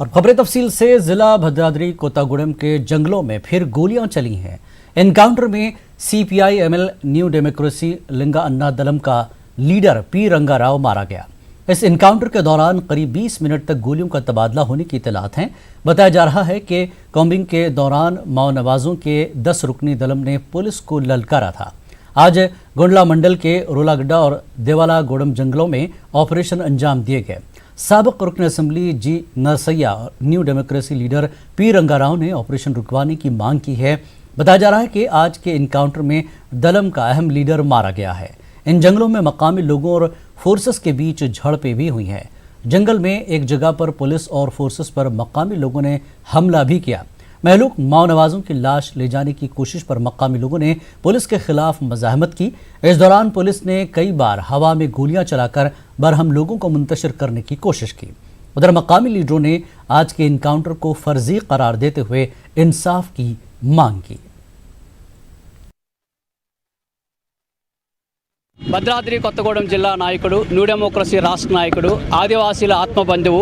और खबरें तफसील से जिला भद्राद्री कोत्तागुड़ेम के जंगलों में फिर गोलियां चली हैं। एनकाउंटर में सीपीआई एमएल न्यू डेमोक्रेसी लिंगा अन्ना दलम का लीडर पी रंगा राव मारा गया। इस एनकाउंटर के दौरान करीब 20 मिनट तक गोलियों का तबादला होने की इत्तलात हैं। बताया जा रहा है कि कॉम्बिंग के दौरान माओ नवाजों के 10 रुकनी दलम ने पुलिस को ललकारा था। आज गोंडला मंडल के रोलागड्डा और देवाला गोड़म जंगलों में ऑपरेशन अंजाम दिए गए। साबिक रुकन असेंबली जी नरसैया और न्यू डेमोक्रेसी लीडर पी रंगा राव ने ऑपरेशन रुकवाने की मांग की है। बताया जा रहा है कि आज के इनकाउंटर में दलम का अहम लीडर मारा गया है। इन जंगलों में मकामी लोगों और फोर्सेस के बीच झड़पें भी हुई हैं। जंगल में एक जगह पर पुलिस और फोर्सेस पर मकामी लोगों ने हमला भी किया। महलूक माओ नवाजों की लाश ले जाने की कोशिश पर मकामी लोगों ने पुलिस के खिलाफ मज़ाहमत की। इस दौरान पुलिस ने कई बार हवा में गोलियां चलाकर बरहम लोगों को मुंतशिर करने की कोशिश की। उधर मकामी लीडरों ने आज के इनकाउंटर को फर्जी करार देते हुए इंसाफ की मांग की। భద్రాద్రి కొత్తగూడెం జిల్లా నాయకుడు న్యూ డెమోక్రసీ రాష్ట్ర నాయకుడు ఆదివాసీల ఆత్మబంధువు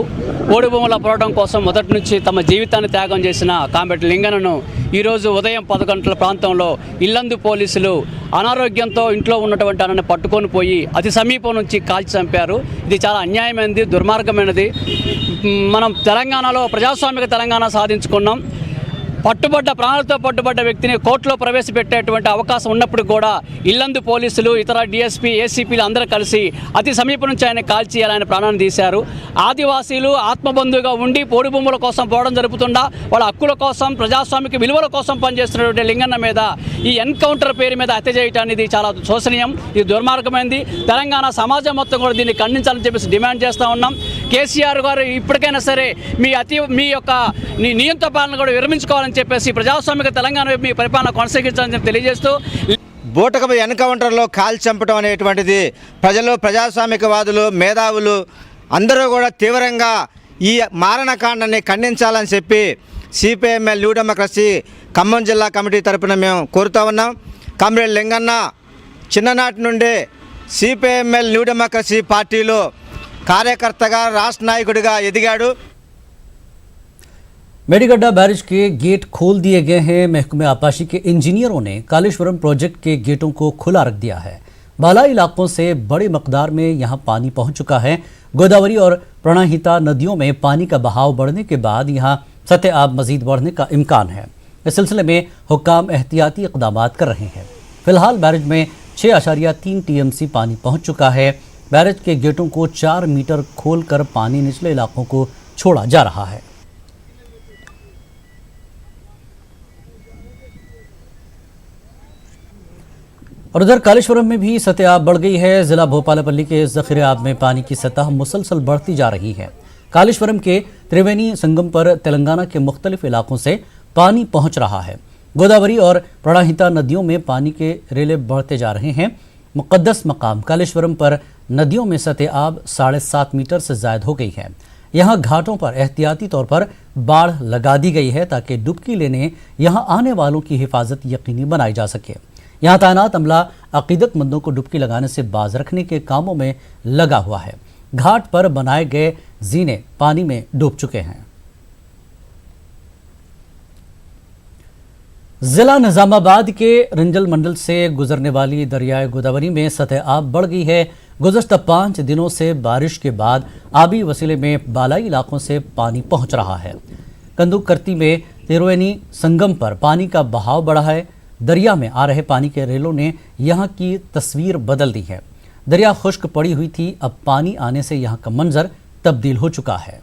పోడు భూముల పోరాటం కోసం మొదటి నుంచి తమ జీవితాన్ని త్యాగం చేసిన కామెటి లింగన్నను ఈరోజు ఉదయం 10 గంటల ప్రాంతంలో ఇల్లందు పోలీసులు అనారోగ్యంతో ఇంట్లో ఉన్నటువంటి ఆయనను పట్టుకొని పోయి అతి సమీపం నుంచి కాల్చి చంపారు। ఇది చాలా అన్యాయమైనది, దుర్మార్గమైనది। మనం తెలంగాణలో ప్రజాస్వామిక తెలంగాణ సాధించుకున్నాం। పట్టుబడ్డ ప్రాణాలతో పట్టుబడ్డ వ్యక్తిని కోర్టులో ప్రవేశపెట్టేటువంటి అవకాశం ఉన్నప్పుడు కూడా ఇల్లందు పోలీసులు ఇతర డిఎస్పీ ఏసీపీలు అందరూ కలిసి అతి సమీపం నుంచి ఆయన కాల్చి ఆయన ప్రాణాన్ని తీశారు। ఆదివాసీలు ఆత్మబంధువుగా ఉండి పోడు భూముల కోసం పోవడం జరుగుతుందా వాళ్ళ హక్కుల కోసం ప్రజాస్వామిక విలువల కోసం పనిచేస్తున్నటువంటి లింగన్న మీద ఈ ఎన్కౌంటర్ పేరు మీద హత్య చేయడం అనేది చాలా శోచనీయం, ఇది దుర్మార్గమైంది। తెలంగాణ సమాజం మొత్తం కూడా దీన్ని ఖండించాలని చెప్పేసి డిమాండ్ చేస్తూ ఉన్నాం। కేసీఆర్ గారు ఇప్పటికైనా సరే మీ యొక్క నియంత్రణ పాలన కూడా విరమించుకోవాలని చెప్పేసి ప్రజాస్వామిక తెలంగాణ వైపు మీ పరిపాలన కొనసాగించాలని తెలియజేస్తూ బూటకపు ఎన్కౌంటర్లో కాల్ చంపడం అనేటువంటిది ప్రజలు, ప్రజాస్వామికవాదులు, మేధావులు అందరూ కూడా తీవ్రంగా ఈ మారణకాండాన్ని ఖండించాలని చెప్పి సిపిఎంఎల్ న్యూ డెమోక్రసీ ఖమ్మం జిల్లా కమిటీ తరపున మేము కోరుతా ఉన్నాం। కామ్రేడ్ లింగన్న చిన్ననాటి నుండి సిపిఎంఎల్ న్యూ డెమోక్రసీ పార్టీలో కార్యకర్తగా, రాష్ట్ర నాయకుడిగా ఎదిగాడు। मेडीगड्ढा बैरेज के गेट खोल दिए गए हैं। महकमे आपाशी के इंजीनियरों ने कालेश्वरम प्रोजेक्ट के गेटों को खुला रख दिया है। बालाई इलाकों से बड़ी मकदार में यहां पानी पहुंच चुका है। गोदावरी और प्रणहिता नदियों में पानी का बहाव बढ़ने के बाद यहां सतह आब मजीद बढ़ने का इम्कान है। इस सिलसिले में हुक्काम एहतियाती इकदाम कर रहे हैं। फिलहाल बैरेज में 6.3 टीएमसी पानी पहुंच चुका है। बैरेज के गेटों को 4 मीटर खोलकर पानी निचले इलाकों को छोड़ा जा रहा है। और उधर कालेश्वरम में भी सतह आब बढ़ गई है। जिला भोपालपल्ली के जखीरे आब में पानी की सतह मुसलसल बढ़ती जा रही है। कालेश्वरम के त्रिवेणी संगम पर तेलंगाना के मुख्तलिफ इलाकों से पानी पहुंच रहा है। गोदावरी और प्रणहिता नदियों में पानी के रेले बढ़ते जा रहे हैं। मुक़द्दस मकाम कालेश्वरम पर नदियों में सतह आब 7.5 मीटर से ज़ायद हो गई है। यहाँ घाटों पर एहतियाती तौर पर बाढ़ लगा दी गई है ताकि डुबकी लेने यहाँ आने वालों की हिफाजत यकीनी बनाई जा सके। यहाँ तैनात अमला अकीदतमंदों को डुबकी लगाने से बाज रखने के कामों में लगा हुआ है। घाट पर बनाए गए जीने पानी में डूब चुके हैं। जिला निजामाबाद के रिंजल मंडल से गुजरने वाली दरियाए गोदावरी में सतह आब बढ़ गई है। गुज़श्ता 5 दिनों से बारिश के बाद आबी वसीले में बालाई इलाकों से पानी पहुंच रहा है। कंदुकर्ती में त्रिवेणी संगम पर पानी का बहाव बढ़ा है। दरिया में आ रहे पानी के रेलों ने यहाँ की तस्वीर बदल दी है। दरिया खुश्क पड़ी हुई थी, अब पानी आने से यहाँ का मंजर तब्दील हो चुका है।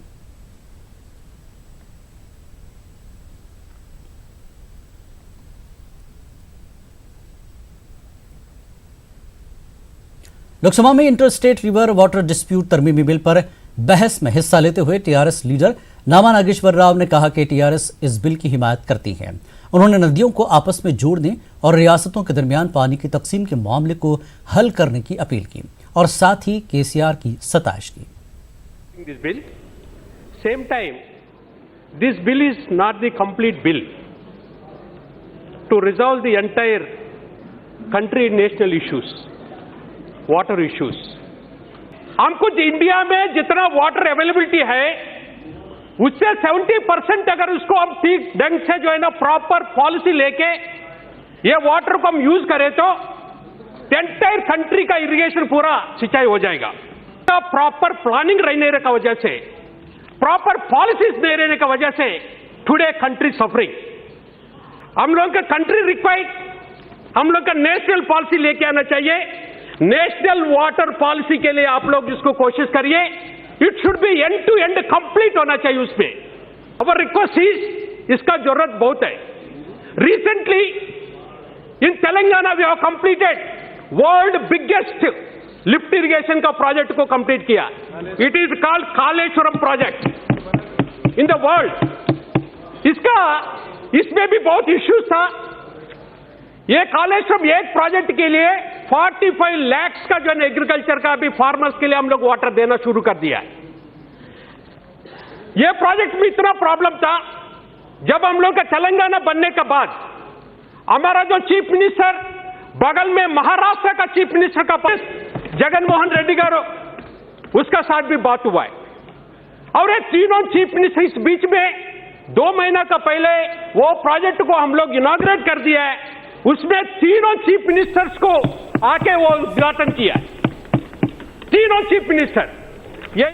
लोकसभा में इंटरस्टेट रिवर वाटर डिस्प्यूट तरमीमी बिल पर बहस में हिस्सा लेते हुए टीआरएस लीडर नामा नागेश्वर राव ने कहा कि टीआरएस इस बिल की हिमायत करती है। उन्होंने नदियों को आपस में जोड़ने और रियासतों के दरमियान पानी की तकसीम के मामले को हल करने की अपील की और साथ ही केसीआर की सताइश की। This bill, same time, this bill is not the complete bill to resolve the entire country national issues, water issues. हमको इंडिया में जितना वाटर अवेलेबिलिटी है उससे 70% अगर उसको हम ठीक ढंग से जो है ना प्रॉपर पॉलिसी लेके ये वाटर को हम यूज करें तो एंटायर कंट्री का इरिगेशन पूरा सिंचाई हो जाएगा। प्रॉपर प्लानिंग रहने का वजह से, प्रॉपर पॉलिसीज नहीं रहने का वजह से टुडे कंट्री सफरिंग। हम लोग का कंट्री रिक्वायर्ड, हम लोग का नेशनल पॉलिसी लेके आना चाहिए। नेशनल वाटर पॉलिसी के लिए आप लोग इसको कोशिश करिए। It should be end to end complete होना चाहिए उसमें। अवर रिक्वेस्ट इज, इसका जरूरत बहुत है। Recently in Telangana we have completed world biggest lift irrigation का प्रोजेक्ट को कंप्लीट किया। It is called Kaleshwaram project in the world. इसमें भी बहुत इश्यूज था। ये कालेश्वरम एक प्रोजेक्ट के लिए 45 लाख का जो है एग्रीकल्चर का भी फार्मर्स के लिए हम लोग वाटर देना शुरू कर दिया। ये प्रोजेक्ट में इतना प्रॉब्लम था, जब हम लोग का तेलंगाना बनने के बाद हमारा जो चीफ मिनिस्टर, बगल में महाराष्ट्र का चीफ मिनिस्टर का जगन मोहन रेड्डी गारू, उसका साथ भी बात हुआ है। और ये तीनों चीफ मिनिस्टर इस बीच में 2 महीना का पहले वो प्रोजेक्ट को हम लोग इनॉग्रेट कर दिया है। उसमें तीनों चीफ मिनिस्टर्स को आके वो उद्घाटन किया। तीनों चीफ मिनिस्टर। ये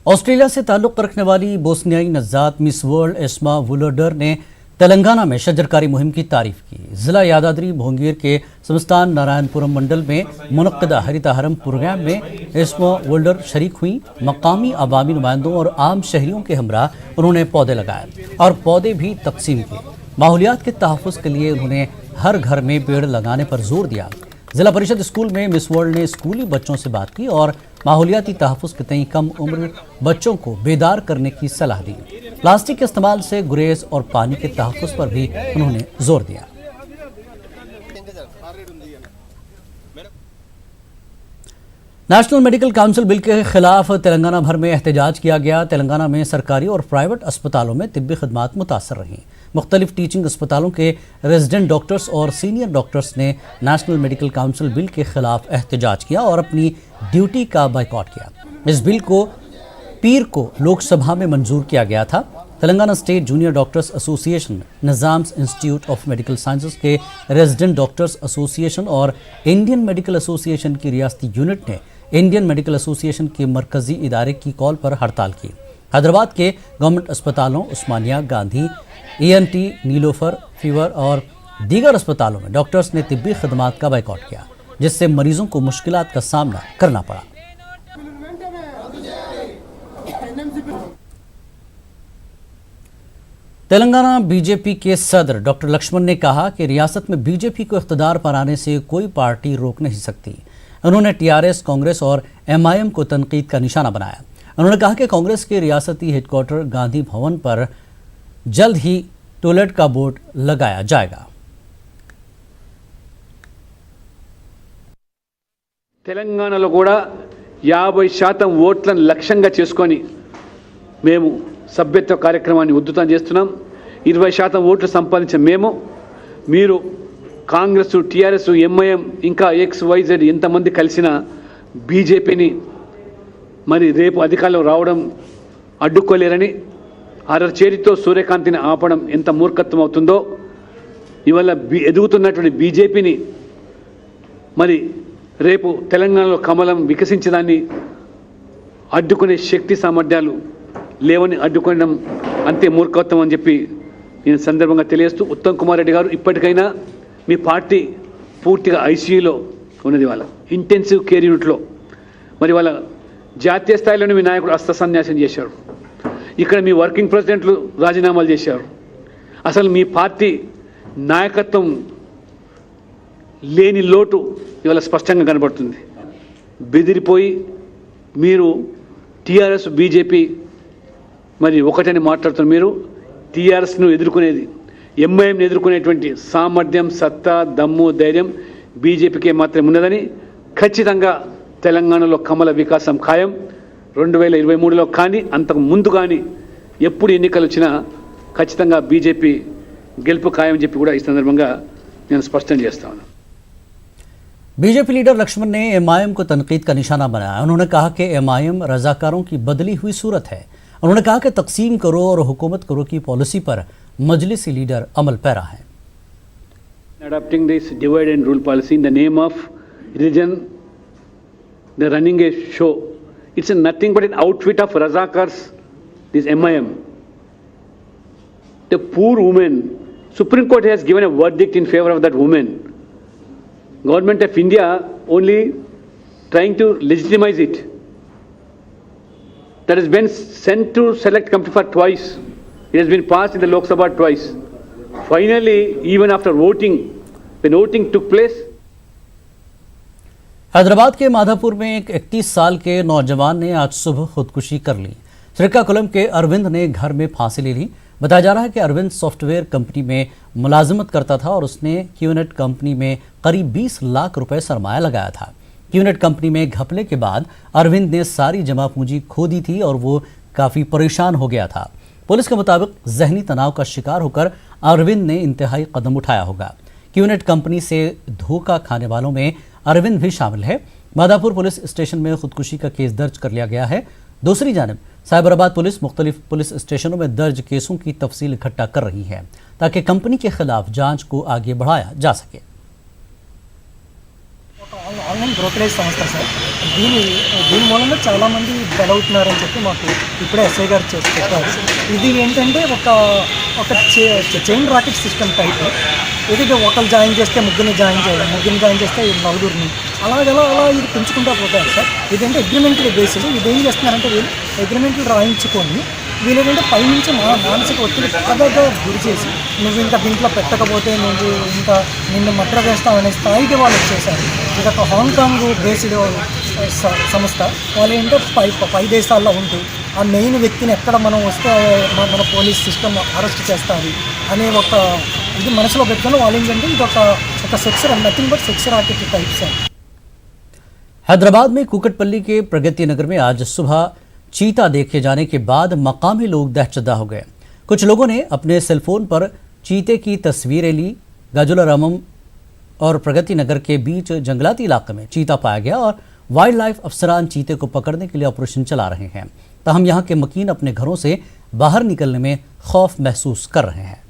ऑस्ट्रेलिया से ताल्लुक रखने वाली बोस्नियाई नज़ात मिस वर्ल्ड एस्मा वुलडर ने तेलंगाना में शजरकारी मुहिम की तारीफ की। जिला यादाद्री भोंगीर के समस्तान नारायणपुरम मंडल में मुनक्कदा हरिताहरम प्रोग्राम में एस्मा वुलडर शरीक हुई। मकामी अवामी नुमाइंदों और आम शहरियों के हमरा उन्होंने पौधे लगाए और पौधे भी तकसीम किए। माहौलियात के तहफ़्फ़ुज़ के लिए उन्होंने हर घर में पेड़ लगाने पर जोर दिया। जिला परिषद स्कूल में मिस वर्ल्ड ने स्कूली बच्चों से बात की और माहौलियाती तहफ़्फ़ुज़ के तई कम उम्र बच्चों को बेदार करने की सलाह दी। प्लास्टिक के इस्तेमाल से गुरेज और पानी के तहफ़्फ़ुज़ पर भी उन्होंने जोर दिया। नेशनल मेडिकल काउंसिल बिल के खिलाफ तेलंगाना भर में एहतजाज किया गया। तेलंगाना में सरकारी और प्राइवेट अस्पतालों में तिब्बी खदमात मुतासर रहीं। मुख्तलिफ टीचिंग अस्पतालों के रेजिडेंट डॉक्टर्स और सीनियर डॉक्टर्स ने नेशनल मेडिकल काउंसिल बिल के खिलाफ एहतजाज किया और अपनी ड्यूटी का बाइकआउट किया। इस बिल को पीर को लोकसभा में मंजूर किया गया था। Telangana state junior doctors association, Nizam's institute of medical sciences के रेजिडेंट डॉक्टर्स एसोसिएशन और इंडियन मेडिकल एसोसिएशन की रियासती यूनिट ने इंडियन मेडिकल एसोसिएशन के मरकजी इदारे की कॉल पर हड़ताल की। हैदराबाद के गवर्नमेंट अस्पतालों उस्मानिया, गांधी, ENT, नीलोफर, फीवर और दीगर अस्पतालों में डॉक्टर्स ने तिब्बी खदमात का बाइकआउट किया, जिससे मरीजों को मुश्किलात का सामना करना पड़ा। तेलंगाना बीजेपी के सदर डॉक्टर लक्ष्मण ने कहा कि रियासत में बीजेपी को इख्तिदार पर आने से कोई पार्टी रोक नहीं सकती। उन्होंने TRS, कांग्रेस और MIM को तनकीद का निशाना बनाया। उन्होंने कहा कि कांग्रेस के रियासती हेडक्वार्टर गांधी भवन पर जल्द ही टॉयलेट का बोर्ड लगाया जाएगा। తెలంగాణలో కూడా 50% ఓట్లను లక్ష్యంగా చేసుకొని మేము సభ్యత్వ కార్యక్రమాన్ని ఉద్ధృతం చేస్తున్నాం. 20% ఓట్లు సంపాదించిన మీరు కాంగ్రెస్, TRS, MIM ఇంకా XYZ ఎంతమంది కలిసిన బీజేపీని మరి రేపు అధికారంలో రావడం అడ్డుకోలేరని, అరచేతితో సూర్యకాంతిని ఆపడం ఎంత మూర్ఖత్వం అవుతుందో, ఇవాళ ఎదుగుతున్నటువంటి బీజేపీని మరి రేపు తెలంగాణలో కమలం వికసించడాన్ని అడ్డుకునే శక్తి సామర్థ్యాలు లేవని అడ్డుకోవడం అంతే మూర్ఖత్వం అని చెప్పి నేను సందర్భంగా తెలియజేస్తూ, ఉత్తమ్ కుమార్ రెడ్డి గారు ఇప్పటికైనా మీ పార్టీ పూర్తిగా ICUలో ఉన్నది, వాళ్ళ ఇంటెన్సివ్ కేర్ యూనిట్లో. మరి వాళ్ళ జాతీయ స్థాయిలోనే మీ నాయకుడు అస్త సన్యాసం చేశారు. ఇక్కడ మీ వర్కింగ్ ప్రెసిడెంట్లు రాజీనామాలు చేశారు. అసలు మీ పార్టీ నాయకత్వం లేని లోటు ఇవాళ స్పష్టంగా కనబడుతుంది. బెదిరిపోయి మీరు TRS, BJP మరి ఒకటని మాట్లాడుతున్నారు. మీరు TRSను ఎదుర్కొనేది, MIMని ఎదుర్కొనేటువంటి సామర్థ్యం, సత్తా, దమ్ము, ధైర్యం బీజేపీకే మాత్రమే ఉన్నదని ఖచ్చితంగా తెలంగాణలో కమల వికాసం ఖాయం. 2023లో కానీ అంతకు ముందు కానీ ఎప్పుడు ఎన్నికలు వచ్చినా ఖచ్చితంగా బీజేపీ గెలుపు ఖాయం చెప్పి కూడా ఈ సందర్భంగా నేను స్పష్టం చేస్తాను. बीजेपी लीडर लक्ष्मण ने MIM को तनकीद का निशाना बनाया। उन्होंने कहा कि MIM रजाकारों की बदली हुई सूरत है। उन्होंने कहा कि तकसीम करो और हुकूमत करो की पॉलिसी पर मजलिसी लीडर अमल पैरा है। Adopting this divide and rule policy in the name of religion, they're running a show. It's nothing but an outfit of Razakars, this MIM. The poor woman, Supreme Court has given a verdict in favor of that woman. Government of India only trying to legitimize it. That has been sent to select committee for twice. It has been passed in the Lok Sabha twice. Finally, even after voting, when voting took place, Hyderabad के माधापुर में एक 31 साल के नौजवान ने आज सुबह खुदकुशी कर ली। श्रीकाकुलम के अरविंद ने घर में फांसी ले ली। बताया जा रहा है कि अरविंद सॉफ्टवेयर कंपनी में मुलाजिमत करता था और उसने क्यूनेट कंपनी में करीब 20 लाख रुपए सरमाया लगाया था। क्यूनेट कंपनी में घपले के बाद अरविंद ने सारी जमा पूंजी खो दी थी और वो काफ़ी परेशान हो गया था। पुलिस के मुताबिक जहनी तनाव का शिकार होकर अरविंद ने इंतहाई कदम उठाया होगा। क्यूनेट कंपनी से धोखा खाने वालों में अरविंद भी शामिल है। माधापुर पुलिस स्टेशन में खुदकुशी का केस दर्ज कर लिया गया है। दूसरी जानब साइबराबाद पुलिस मुख्तलिफ पुलिस स्टेशनों में दर्ज केसों की तफसील इकट्ठा कर रही है ताकि कंपनी के खिलाफ जांच को आगे बढ़ाया जा सके। ఆన్లైన్ బ్రోకరేజ్ సంస్థ సార్ దీని మూలంగా చాలామంది బలవుతున్నారని చెప్పి మాకు ఇప్పుడే ఎస్ఐ గారు చేసి చెప్పారు. ఇది ఏంటంటే ఒక చైన్ రాకెట్ సిస్టమ్ టైప్. ఇది ఒకరు జాయిన్ చేస్తే ముగ్గురిని జాయిన్ చేయడం, ముగ్గురిని జాయిన్ చేస్తే నలుగురిని అలా ఇది పెంచుకుంటూ పోతారు సార్. ఇదేంటే అగ్రిమెంట్లు బేసిస్. ఇది ఏం చేస్తున్నారంటే వీళ్ళు అగ్రిమెంట్లు రాయించుకొని వీళ్ళేంటంటే పైనుంచి మానసిక ఒత్తిడి బాగా గురి చేసి నువ్వు ఇంకా దీంట్లో పెట్టకపోతే నువ్వు ఇంకా నిన్ను మద్ర వేస్తావు అనే స్థాయికి వాళ్ళు వచ్చేసారు. ఇది ఒక హాంకాంగ్ బేస్డ్ సంస్థ. వాళ్ళు ఏంటో పై దేశాల్లో ఉంటూ ఆ మెయిన్ వ్యక్తిని ఎక్కడ మనం వస్తే మన పోలీస్ సిస్టమ్ అరెస్ట్ చేస్తుంది అనే ఒక ఇది మనసులో పెట్టుకుని వాళ్ళు ఏంటంటే ఇది ఒక sex nothing but sex racket type से। हैदराबाद में कुकटपल्ली के प्रगति नगर में आज सुबह चीता देखे जाने के बाद मकामी लोग दहशतदा हो गए। कुछ लोगों ने अपने सेलफोन पर चीते की तस्वीरें ली। गाजुलारामम और प्रगति नगर के बीच जंगलाती इलाके में चीता पाया गया और वाइल्ड लाइफ अफसरान चीते को पकड़ने के लिए ऑपरेशन चला रहे हैं। ताहम यहाँ के मकीन अपने घरों से बाहर निकलने में खौफ महसूस कर रहे हैं।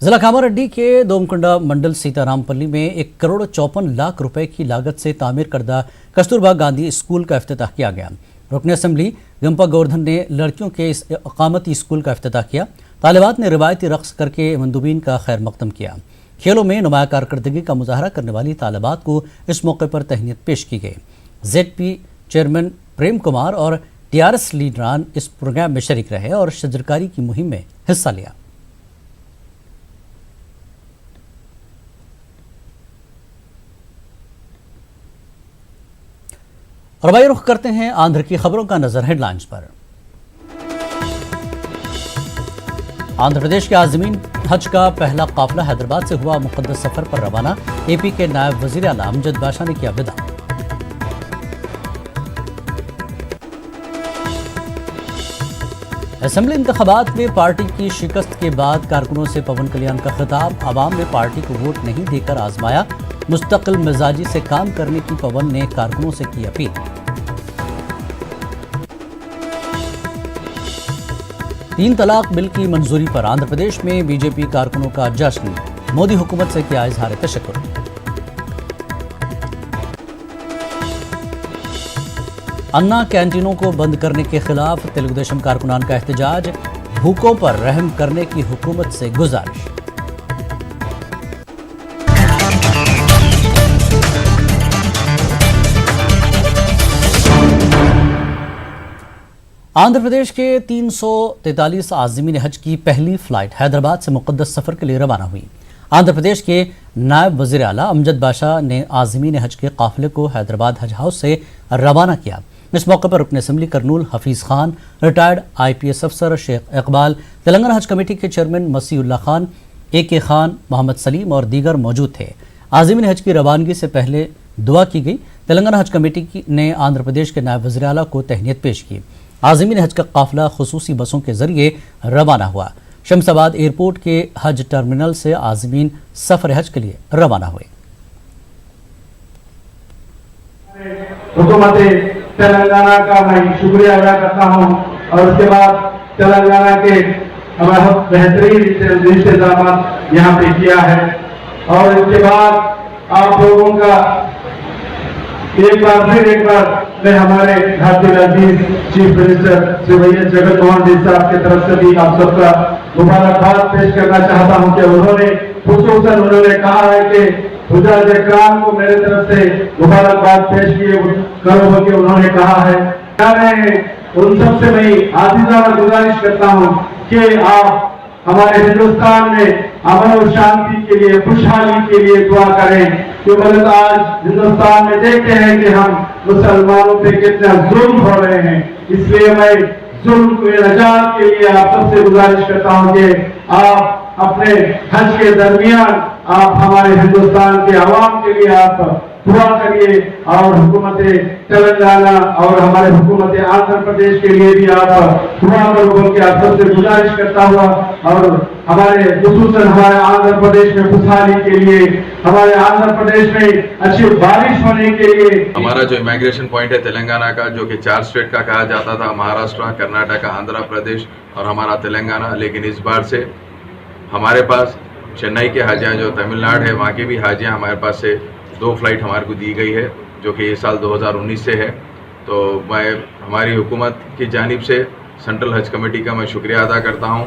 जिला कामारेड्डी के दोमकुंडा मंडल सीतारामपल्ली में 1,54,00,000 रुपए की लागत से तामीर करदा कस्तूरबा गांधी स्कूल का इफ्तिताह किया गया। रुकन असम्बली गंपा गोवर्धन ने लड़कियों के इस अकामती स्कूल का इफ्तिताह किया। तालिबात ने रिवायती रक्स करके मंदूबीन का खैर मकदम किया। खेलों में नुमाया कारकर्दगी का मुजाहरा करने वाली तालिबात को इस मौके पर तहनीत पेश की गई। ZP चेयरमैन प्रेम कुमार और TRS लीडरान इस प्रोग्राम में शरीक रहे और शजरकारी की मुहिम में हिस्सा लिया। और भाई रुख करते हैं आंध्र की खबरों का नजर हेडलाइंस पर। आंध्र प्रदेश के आज़मीन हज का पहला काफिला हैदराबाद से हुआ मुकद्दस सफर पर रवाना। AP के नायब वजीर आला अमजद बाशा ने किया विदा। असेंबली इंतखाबात में पार्टी की शिकस्त के बाद कारकुनों से पवन कल्याण का खिताब। आवाम ने पार्टी को वोट नहीं देकर आजमाया। मुस्तकिल मिजाजी से काम करने की पवन ने कारकुनों से की अपील। तीन तलाक बिल की मंजूरी पर आंध्र प्रदेश में बीजेपी कारकुनों का जश्न। मोदी हुकूमत से किया इजहार तशक्कुर। अन्ना कैंटीनों को बंद करने के खिलाफ तेलुगुदेशम कारकुनान का एहतजाज। भूखों पर रहम करने की हुकूमत से गुजारिश। आंध्र प्रदेश के 343 आज़मीन हज की पहली फ्लाइट हैदराबाद से मुकद्दस सफ़र के लिए रवाना हुई। आंध्र प्रदेश के नायब वज़ीर आला अमजद बाशा ने आज़मीन हज के काफ़िले को हैदराबाद हज हाउस से रवाना किया। इस मौके पर रुकन assembly Kurnool Hafeez Khan, retired IPS अफसर शेख इकबाल, तेलंगाना हज कमेटी के चेयरमैन मसीउल्लाह खान, AK खान, मोहम्मद सलीम और दीगर मौजूद थे। आज़मीन हज की रवानगी से पहले दुआ की गई। तेलंगाना हज कमेटी ने आंध्र प्रदेश के नायब वज़ीर आला को तहनीत पेश की। आज़मीन हज का काफिला खुसूसी बसों के जरिए रवाना हुआ। शमशाबाद एयरपोर्ट के हज टर्मिनल से आज़मीन सफर हज के लिए रवाना हुए। हुकूमत तेलंगाना का मैं शुक्रिया अदा करता हूं और उसके बाद तेलंगाना के हमारा बेहतरीन इंतजाम यहाँ पे किया है। और इसके बाद आप लोगों का एक बार मैं हमारे हाजिर अजीज चीफ मिनिस्टर श्री वैएस जगनमोहन रेड्डी साहब की तरफ से भी आप सबका मुबारकबाद पेश करना चाहता हूं कि उन्होंने कहा है कि हुज्जाज इकराम को मेरे तरफ से मुबारकबाद पेश किए करो कि उन्होंने कहा है। उन सबसे मैं आजीज़ाना गुजारिश करता हूं कि आप हमारे हिंदुस्तान में अमन और शांति के लिए, खुशहाली के लिए दुआ करें। क्योंकि आज हिंदुस्तान में देखते हैं कि हम मुसलमानों पे कितना जुल्म हो रहे हैं, इसलिए मैं जुल्म के निजात के लिए आप सबसे गुजारिश करता हूं कि आप अपने हज के दरमियान आप हमारे हिंदुस्तान के आवाम के लिए आप दुआ करिए और हुकूमत तेलंगाना और हमारे हुकूमत आंध्र प्रदेश के लिए भी आप दुआ करो कि आप सबसे गुजारिश करता हुआ और हमारे खुसूसन हमारे आंध्र प्रदेश में खुशहाली के लिए, हमारे आंध्र प्रदेश में अच्छी बारिश होने के लिए। हमारा जो इमिग्रेशन पॉइंट है तेलंगाना का, जो कि 4 स्टेट का कहा जाता था, महाराष्ट्र, कर्नाटक, आंध्र प्रदेश और हमारा तेलंगाना, लेकिन इस बार से हमारे पास चेन्नई के हाजियाँ जो तमिलनाडु है वहाँ की भी हाजियाँ हमारे पास से 2 फ्लाइट हमारे को दी गई है, जो कि ये साल 2019 से है। तो मैं हमारी हुकूमत की जानिब से सेंट्रल हज कमेटी का मैं शुक्रिया अदा करता हूँ।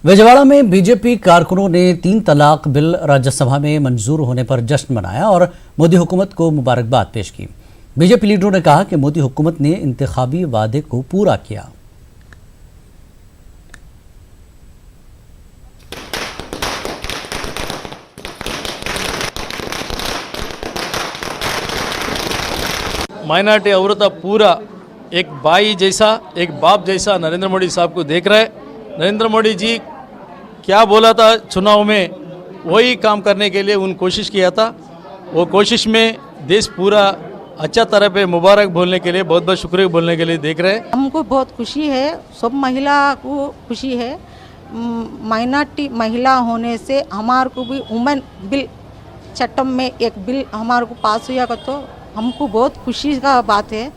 विजयवाड़ा में बीजेपी कारकुनों ने 3 तलाक बिल राज्यसभा में मंजूर होने पर जश्न मनाया और मोदी हुकूमत को मुबारकबाद पेश की। बीजेपी लीडरों ने कहा कि मोदी हुकूमत ने इंतखाबी वादे को पूरा किया। माइनॉरिटी औरत पूरा एक भाई जैसा, एक बाप जैसा नरेंद्र मोदी साहब को देख रहे। नरेंद्र मोदी जी क्या बोला था चुनाव में, वही काम करने के लिए उन कोशिश किया था। वो कोशिश में देश पूरा अच्छा तरह पे मुबारक बोलने के लिए, बहुत बहुत शुक्रिया बोलने के लिए देख रहे हैं। हमको बहुत खुशी है, सब महिला को खुशी है। माइनॉरिटी महिला होने से हमारे को भी वुमेन बिल चट्टम में एक बिल हमारे को पास हुआ का, तो हमको बहुत खुशी का बात है।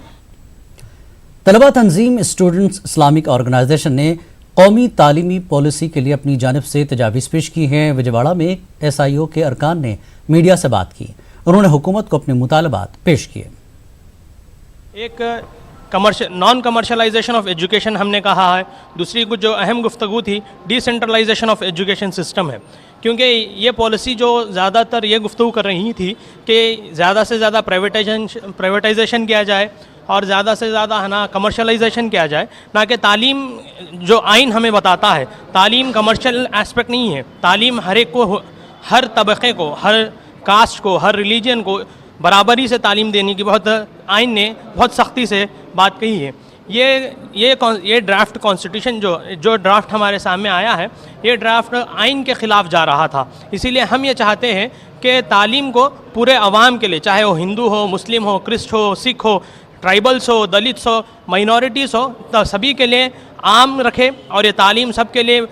तलबा तंजीम स्टूडेंट्स इस्लामिक ऑर्गेनाइजेशन ने कौमी तालीमी पॉलिसी के लिए अपनी जानिब से तजावीज़ पेश की हैं। विजयवाड़ा में SIO के अरकान ने मीडिया से बात की। उन्होंने हुकूमत को अपने मुतालबात पेश किए। एक नॉन कमर्शलाइजेशन ऑफ एजुकेशन हमने कहा है। दूसरी कुछ जो अहम गुफ्तगू थी डिसेंट्रलाइजेशन ऑफ एजुकेशन सिस्टम है, क्योंकि ये पॉलिसी जो ज़्यादातर ये गुफ्तगू कर रही थी कि ज़्यादा से ज़्यादा प्राइवेटाइजेशन किया जाए और ज़्यादा से ज़्यादा है ना कमर्शलाइजेशन किया जाए, ना कि तालीम जो आइन हमें बताता है तालीम कमर्शियल एस्पेक्ट नहीं है। तालीम हर एक को, हर तबक़े को, हर कास्ट को, हर रिलीजन को बराबरी से तालीम देने की बहुत आइन ने बहुत सख्ती से बात कही है। ये ड्राफ्ट कॉन्स्टिट्यूशन जो ड्राफ्ट हमारे सामने आया है, ये ड्राफ्ट आइन के ख़िलाफ़ जा रहा था। इसीलिए हम ये चाहते हैं कि तालीम को पूरे अवाम के लिए, चाहे वो हिंदू हो, मुस्लिम हो, क्रिस्ट हो, सिख हो, ट्राइबल्स हो, दलित्स हो, माइनॉरिटीज़ हो, तो सभी के लिए आम रखे और ये तालीम सबके लिए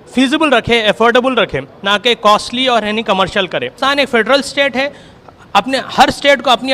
फिजिबल रखे, एफोर्डेबल रखे, ना कि कॉस्टली और यानी कमर्शियल करे। पाकिस्तान एक फेडरल स्टेट है, अपने हर स्टेट को अपनी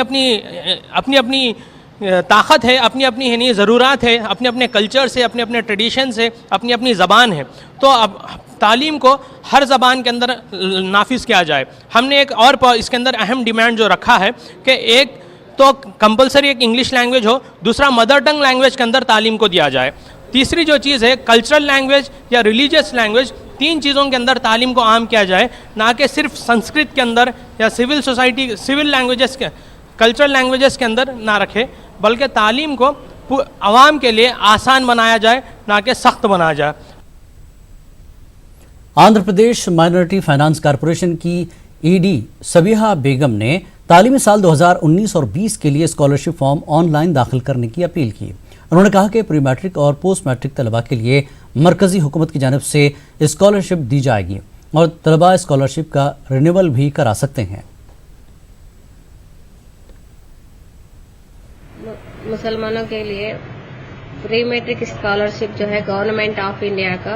अपनी ताकत है, अपनी अपनी यानी ज़रूरत है, अपने अपने कल्चर से, अपने अपने ट्रेडिशन से, अपनी अपनी ज़बान है। तो अब तालीम को हर ज़बान के अंदर नाफिज किया जाए। हमने एक और इसके अंदर अहम डिमांड जो रखा है कि एक तो कंपलसरी एक इंग्लिश लैंग्वेज हो, दूसरा मदर टंग लैंग्वेज के अंदर तालीम को दिया जाए, तीसरी जो चीज़ है कल्चरल लैंग्वेज या रिलीजियस लैंग्वेज, 3 चीज़ों के अंदर तालीम को आम किया जाए, ना कि सिर्फ संस्कृत के अंदर या सिविल लैंग्वेजेस के, कल्चरल लैंग्वेजेस के अंदर ना रखे, बल्कि तालीम को आवाम के लिए आसान बनाया जाए, ना कि सख्त बनाया जाए। Andhra Pradesh minority finance corporation की ED सबीहा बेगम ने तालीमी साल 2019 और 20 के लिए स्कॉलरशिप फॉर्म ऑनलाइन दाखिल करने की अपील की। उन्होंने कहा कि प्री मैट्रिक और पोस्ट मैट्रिक तलबा के लिए मरकजी हुकूमत की जानिब से स्कॉलरशिप दी जाएगी और तलबा स्कॉलरशिप का रिन्यूअल भी करा सकते हैं। मुसलमानों के लिए प्री मैट्रिक स्कॉलरशिप जो है गवर्नमेंट ऑफ इंडिया का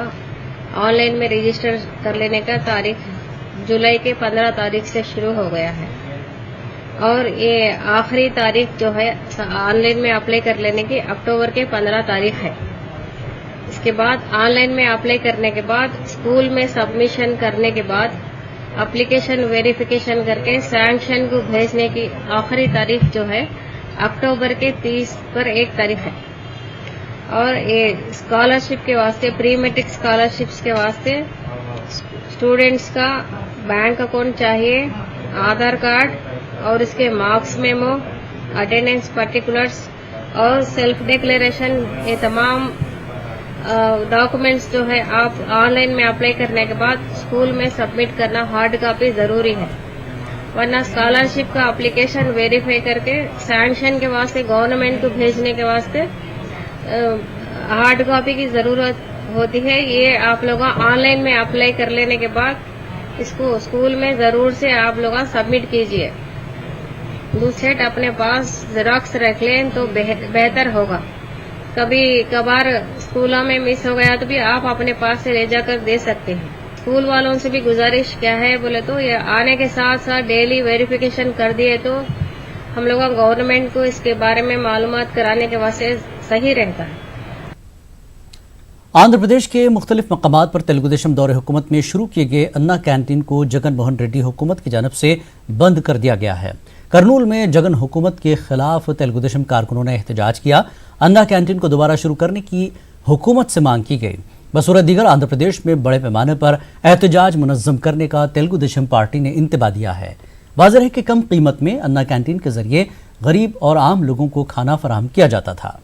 ऑनलाइन में रजिस्टर कर लेने का तारीख जुलाई के 15 तारीख से शुरू हो गया है और ये आखिरी तारीख जो है ऑनलाइन में अप्लाई कर लेने की अक्टूबर के 15 तारीख है। इसके बाद ऑनलाइन में अप्लाई करने के बाद स्कूल में सबमिशन करने के बाद एप्लीकेशन वेरिफिकेशन करके सैंक्शन को भेजने की आखिरी तारीख जो है अक्टूबर के 30 पर 1 तारीख है। और ये स्कॉलरशिप के वास्ते प्री मैट्रिक स्कॉलरशिप्स के वास्ते स्टूडेंट्स का बैंक अकाउंट चाहिए, आधार कार्ड और इसके मार्क्स मेमो, अटेंडेंस पर्टिकुलर्स और सेल्फ डिक्लेरेशन, ये तमाम डॉक्यूमेंट्स जो है आप ऑनलाइन में अप्लाई करने के बाद स्कूल में सबमिट करना हार्ड कॉपी जरूरी है, वरना स्कॉलरशिप का एप्लीकेशन वेरीफाई करके सैंक्शन के वास्ते गवर्नमेंट को भेजने के वास्ते हार्ड कॉपी की जरूरत होती है। ये आप लोग ऑनलाइन में अप्लाई कर लेने के बाद इसको स्कूल में जरूर से आप लोग सबमिट कीजिए। दूसरे अपने पास जेरॉक्स रख लें तो बेहतर होगा। कभी कभार स्कूलों में मिस हो गया तो भी आप अपने पास से ले जाकर दे सकते हैं। स्कूल वालों से भी गुजारिश क्या है बोले तो ये आने के साथ साथ डेली वेरिफिकेशन कर दिए तो हम लोग गवर्नमेंट को इसके बारे में मालूमात कराने के वास्ते सही रहता है। आंध्र प्रदेश के मुख्तलिफ मकामात पर तेलुगुदेशम दौरे हुकूमत में शुरू किए गए अन्ना कैंटीन को जगन मोहन रेड्डी हुकूमत की जानब से बंद कर दिया गया है। करनूल में जगन हुकूमत के खिलाफ तेलुगुदेशम कारकुनों ने एहतजाज किया। अन्ना कैंटीन को दोबारा शुरू करने की हुकूमत से मांग की गई। बसूरत दीगर आंध्र प्रदेश में बड़े पैमाने पर एहतजाज मुनज़्ज़म करने का तेलुगुदेशम पार्टी ने इंतबा दिया है। वाज़ेह है कि कम कीमत में अन्ना कैंटीन के जरिए गरीब और आम लोगों को खाना फराहम किया जाता था।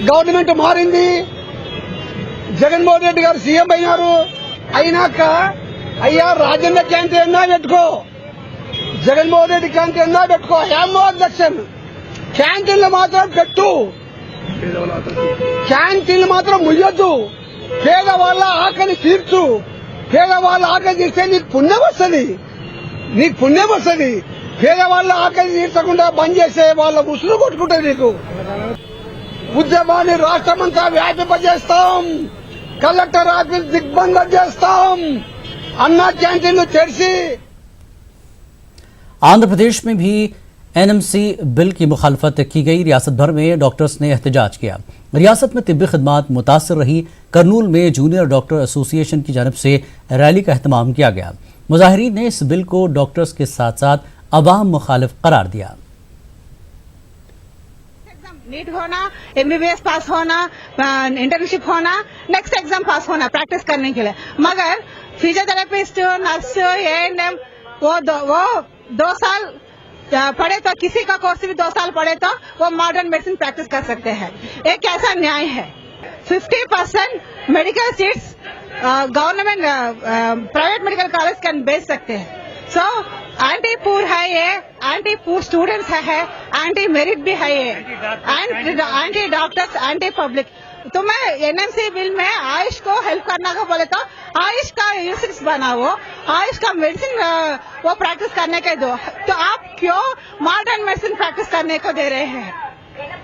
गवर्नमेंट మారింది, జగన్మోహన్ రెడ్డి గారు సీఎం అయినారు. అయినాక అయ్యా రాజన్న క్యాంటీన్ అన్నా పెట్టుకో, జగన్మోహన్ రెడ్డి క్యాంటీన్ అన్నా పెట్టుకో, ఐఎమ్ అధ్యక్షన్ క్యాంటీన్లు మాత్రం పెట్టు, క్యాంటీన్లు మాత్రం ముయ్యొద్దు. పేదవాళ్ళ ఆకలి తీర్చు, పేదవాళ్ళ ఆకలి తీర్చే నీకు పుణ్యం వస్తుంది, నీకు పుణ్యం వస్తుంది. పేదవాళ్ళ ఆకలి తీర్చకుండా బంద్ చేసే వాళ్ళ ముసులు కొట్టుకుంటారు. నీకు ఉద్యమాన్ని రాష్ట్రమంతా వ్యాపింపజేస్తాం, కలెక్టర్ ఆఫీస్ దిగ్బంధం చేస్తాం, अन्ना कैंटीन तेरसी। आंध्र प्रदेश में भी एनएमसी बिल की मुखालफत की गई। रियासत भर में डॉक्टर्स ने एहतजाज किया। रियासत में तिब्बी खदमात मुतासर रही। करनूल में जूनियर डॉक्टर एसोसिएशन की जानब से रैली का एहतमाम किया गया। मुजाहिरीन ने इस बिल को डॉक्टर्स के साथ साथ अवाम मुखालिफ करार दिया। नीट होना, एमबीबीएस पास होना, इंटर्नशिप होना, नेक्स्ट एग्जाम पास होना प्रैक्टिस करने के लिए, मगर फिजियोथेरेपिस्ट, नर्स, एएनएम वो 2 साल पढ़े तो किसी का कोर्स भी 2 साल पढ़े तो वो मॉडर्न मेडिसिन प्रैक्टिस कर सकते हैं। एक कैसा न्याय है? 50% medical seats government private medical college can बेच सकते हैं। सो एंटी पूर है ये, एंटी पूर स्टूडेंट्स है, एंटी मेरिट भी है ये, एंटी डॉक्टर्स, एंटी पब्लिक। तो मैं एनएमसी बिल में आयुष को हेल्प करना का बोले तो आयुष का यूनिवर्सिटीज बनाओ, आयुष का मेडिसिन वो प्रैक्टिस करने के दो। तो आप क्यों मॉडर्न मेडिसिन प्रैक्टिस करने को दे रहे हैं?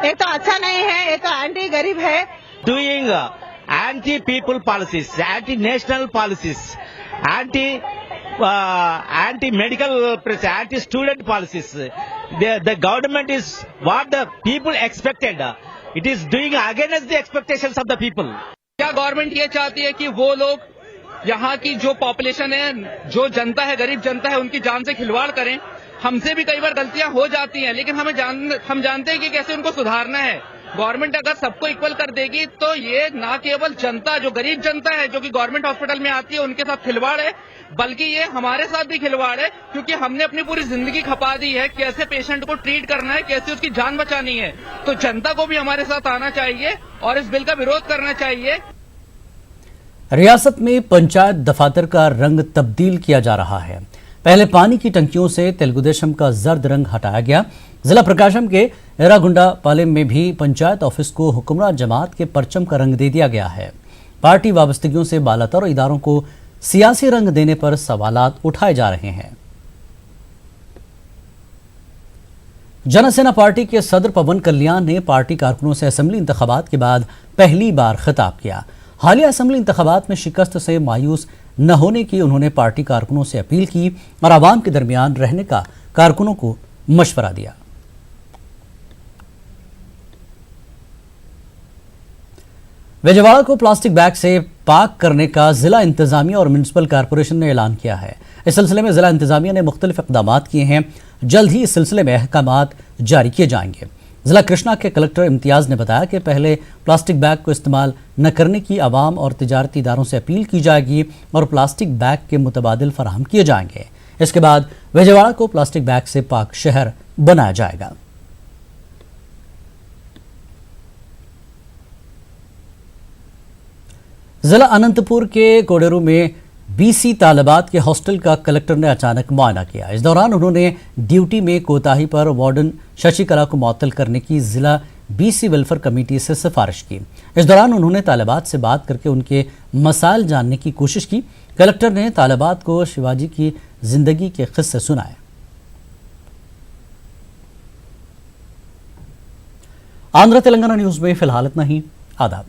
ये तो अच्छा नहीं है, ये तो एंटी गरीब है। Doing anti people policies, anti national policies, anti medical, anti student policies. The government is what the people expected. It is doing against the expectations of the people. क्या गवर्नमेंट ये चाहती है कि वो लोग यहाँ की जो पॉपुलेशन है, जो जनता है, गरीब जनता है, उनकी जान से खिलवाड़ करें? हमसे भी कई बार गलतियां हो जाती हैं, लेकिन हम जानते हैं कि कैसे उनको सुधारना है। गवर्नमेंट अगर सबको इक्वल कर देगी तो ये ना केवल जनता, जो गरीब जनता है जो कि गवर्नमेंट हॉस्पिटल में आती है, उनके साथ खिलवाड़ है, बल्कि ये हमारे साथ भी खिलवाड़ है, क्योंकि हमने अपनी पूरी जिंदगी खपा दी है कैसे पेशेंट को ट्रीट करना है, कैसे उसकी जान बचानी है। तो जनता को भी हमारे साथ आना चाहिए और इस बिल का विरोध करना चाहिए। रियासत में पंचायत दफातर का रंग तब्दील किया जा रहा है। पहले पानी की टंकियों से तेलुगुदेशम का जर्द रंग हटाया गया। जिला प्रकाशम के एरागुंडा पालेम में भी पंचायत ऑफिस को हुक्मरान जमात के परचम का रंग दे दिया गया है। पार्टी वाबस्तगियों से बालातर इदारों को सियासी रंग देने पर सवालात उठाए जा रहे हैं। जनसेना पार्टी के सदर पवन कल्याण ने पार्टी कारकुनों से असेंबली इंतखाबात के बाद पहली बार खिताब किया। हालिया असेंबली इंतखाबात में शिकस्त से मायूस न होने की उन्होंने पार्टी कारकुनों से अपील की और आवाम के दरमियान रहने का कारकुनों को मशवरा दिया। विजयवाड़ा को प्लास्टिक बैग से पाक करने का जिला इंतजामिया और म्युनिसिपल कारपोरेशन ने ऐलान किया है। इस सिलसिले में जिला इंतजामिया ने मुख्तलिफ इक़दाम किए हैं। जल्द ही इस सिलसिले में अहकामात जारी किए जाएंगे। जिला कृष्णा के कलेक्टर इम्तियाज ने बताया कि पहले प्लास्टिक बैग को इस्तेमाल न करने की आवाम और तिजारती इदारों से अपील की जाएगी और प्लास्टिक बैग के मुतबादिल फराहम किए जाएंगे। इसके बाद विजयवाड़ा को प्लास्टिक बैग से पाक शहर बनाया जाएगा। जिला अनंतपुर के कोडेरू में बीसी तालिबात के हॉस्टल का कलेक्टर ने अचानक मुआयना किया। इस दौरान उन्होंने ड्यूटी में कोताही पर वार्डन शशिकला को मुअत्तल करने की जिला बीसी वेलफेयर कमेटी से सिफारिश की। इस दौरान उन्होंने तालिबात से बात करके उनके मसाइल जानने की कोशिश की। कलेक्टर ने तालिबात को शिवाजी की जिंदगी के किस्से सुनाए। आंध्र तेलंगाना न्यूज में फिलहाल इतना ही। आदाब।